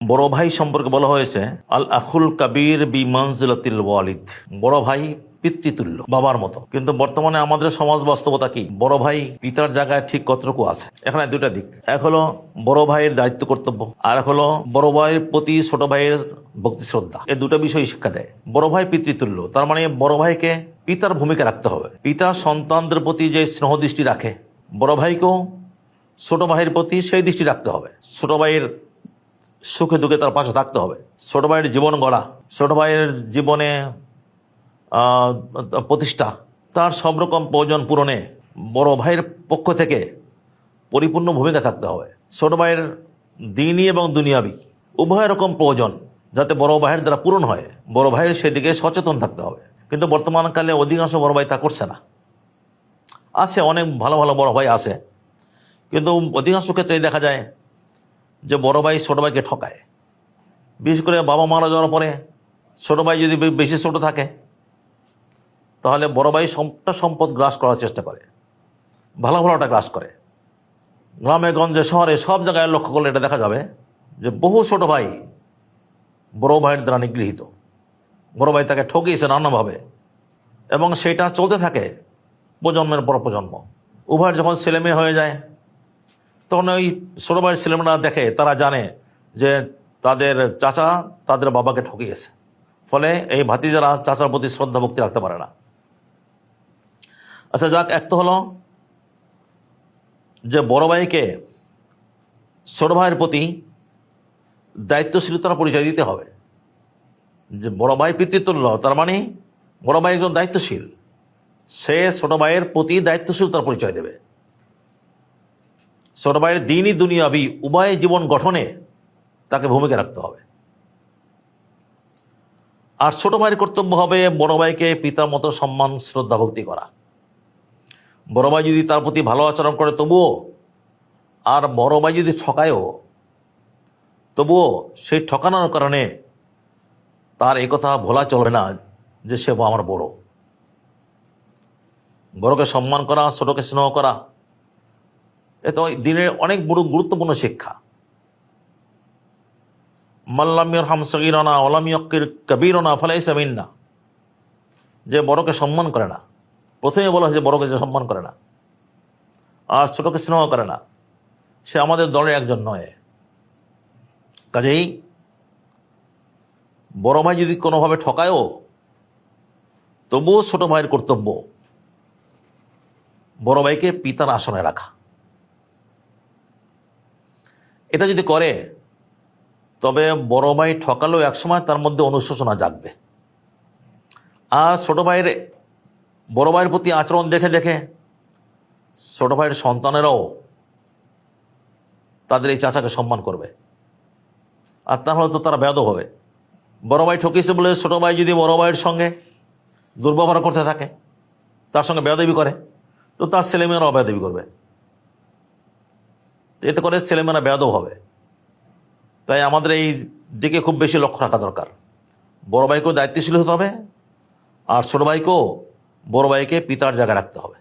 বড় ভাই সম্পর্কে বলা হয়েছে আল আখুল কাবির বি মানজিলাতিল ওয়ালিদ, বড় ভাই পিতৃতুল্য, বাবার মতো। কিন্তু বর্তমানে আমাদের সমাজ বাস্তবতা কি? বড় ভাই পিতার জায়গায় ঠিক কতটুকু আছে? এখানে দুটা দিক। এক হলো বড় ভাইয়ের দায়িত্ব কর্তব্য, আর এক হলো বড় ভাইয়ের প্রতি ছোট ভাইয়ের ভক্তি শ্রদ্ধা। এই দুটো বিষয় শিক্ষা দেয়। বড় ভাই পিতৃতুল্য, তার মানে বড় ভাইকে পিতার ভূমিকা রাখতে হবে। পিতা সন্তানদের প্রতি যে স্নেহ দৃষ্টি রাখে, বড় ভাইকেও ছোট ভাইয়ের প্রতি সেই দৃষ্টি রাখতে হবে। ছোট ভাইয়ের সুখে দুঃখে তার পাশে থাকতে হবে। ছোট ভাইয়ের জীবন গড়া, ছোট ভাইয়ের জীবনে প্রতিষ্ঠা, তার সব রকম প্রয়োজন পূরণে বড় ভাইয়ের পক্ষ থেকে পরিপূর্ণ ভূমিকা থাকতে হবে। ছোট ভাইয়ের দিনই এবং দুনিয়াবি উভয় রকম প্রয়োজন যাতে বড় ভাইয়ের দ্বারা পূরণ হয়, বড় ভাইয়ের সেদিকে সচেতন থাকতে হবে। কিন্তু বর্তমানকালে অধিকাংশ বড় ভাই তা করছে না। আছে অনেক ভালো ভালো বড় ভাই আছে, কিন্তু অধিকাংশ ক্ষেত্রেই দেখা যায় যে বড় ভাই ছোট ভাইকে ঠকায়। বিশেষ করে বাবা মারা যাওয়ার পরে ছোট ভাই যদি বেশি ছোট থাকে, তাহলে বড় ভাই সবটা সম্পদ গ্রাস করার চেষ্টা করে, ভালো ভালোটা গ্রাস করে। গ্রামে গঞ্জে শহরে সব জায়গায় লক্ষ্য করলে এটা দেখা যাবে যে বহু ছোট ভাই বড় ভাইয়ের দ্বারা নিগৃহীত। বড় ভাই তাকে ঠকিয়েছে নানাভাবে, এবং সেটা চলতে থাকে প্রজন্মের পর প্রজন্ম। উভয়ের যখন ছেলেমেয়ে হয়ে যায়, তখন ওই ছোটো ভাইয়ের ছেলেমেয়েরা দেখে, তারা জানে যে তাদের চাচা তাদের বাবাকে ঠকিয়েছে। ফলে এই ভাতিজারা চাচার প্রতি শ্রদ্ধা ভক্তি রাখতে পারে না। আচ্ছা যাক, এক তো হলো যে বড় ভাইকে ছোট ভাইয়ের প্রতি দায়িত্বশীলতার পরিচয় দিতে হবে। যে বড় ভাই পিতৃতুল্য, তার মানে বড় ভাই একজন দায়িত্বশীল, সে ছোট ভাইয়ের প্রতি দায়িত্বশীলতার পরিচয় দেবে। ছোট ভাইয়ের দিনই দুনিয়াবি উভয় জীবন গঠনে তাকে ভূমিকা রাখতে হবে। আর ছোট ভাইয়ের কর্তব্য হবে বড় ভাইকে পিতার মতো সম্মান শ্রদ্ধা ভক্তি করা। বড় ভাই যদি তার প্রতি ভালো আচরণ করে তবুও, আর বড় ভাই যদি ঠকায়ও তবুও সেই ঠকানোর কারণে তার এই কথা ভোলা চলবে না যে সে আমার বড়। বড়কে সম্মান করা, ছোটকে স্নেহ করা, এ তো দিনের অনেক বড় গুরুত্বপূর্ণ শিক্ষা। মাল্লাম ইয়ারহাম সগীরানা ওয়ালাম ইয়াক্কির কাবীরানা ফালাইসা মিন্না, যে বড়কে সম্মান করে না, প্রথমে বলা হয়েছে বড়কে যে সম্মান করে না আর ছোটকে স্নেহ করে না, সে আমাদের দলের একজন নয়। কাজেই বড় ভাই যদি কোনোভাবে ঠকায়ও তবুও ছোট ভাইয়ের কর্তব্য বড় ভাইকে পিতার আসনে রাখা। এটা যদি করে তবে বড় ভাই ঠকালেও একসময় তার মধ্যে অনুশোচনা জাগবে। আর ছোট ভাইয়ের বড় ভাইয়ের প্রতি আচরণ দেখে দেখে ছোট ভাইয়ের সন্তানেরাও তাদের এই চাচাকে সম্মান করবে। আর তাহলে তো তারা বেয়াদব হবে। বড় ভাই ঠকিয়েছে বলে ছোট ভাই যদি বড় ভাইয়ের সঙ্গে দুর্ব্যবহার করতে থাকে, তার সঙ্গে বেয়াদবি করে, তো তার ছেলেমেয়েরাও বেয়াদবি করবে। এতে করে ছেলেমেয়েরা বেয়াদব হবে। তাই আমাদের এই দিকে খুব বেশি লক্ষ্য রাখা দরকার। বড় ভাইকেও দায়িত্বশীল হতে হবে, আর ছোট ভাইকেও বড় ভাইকে পিতার জায়গায় রাখতে হবে।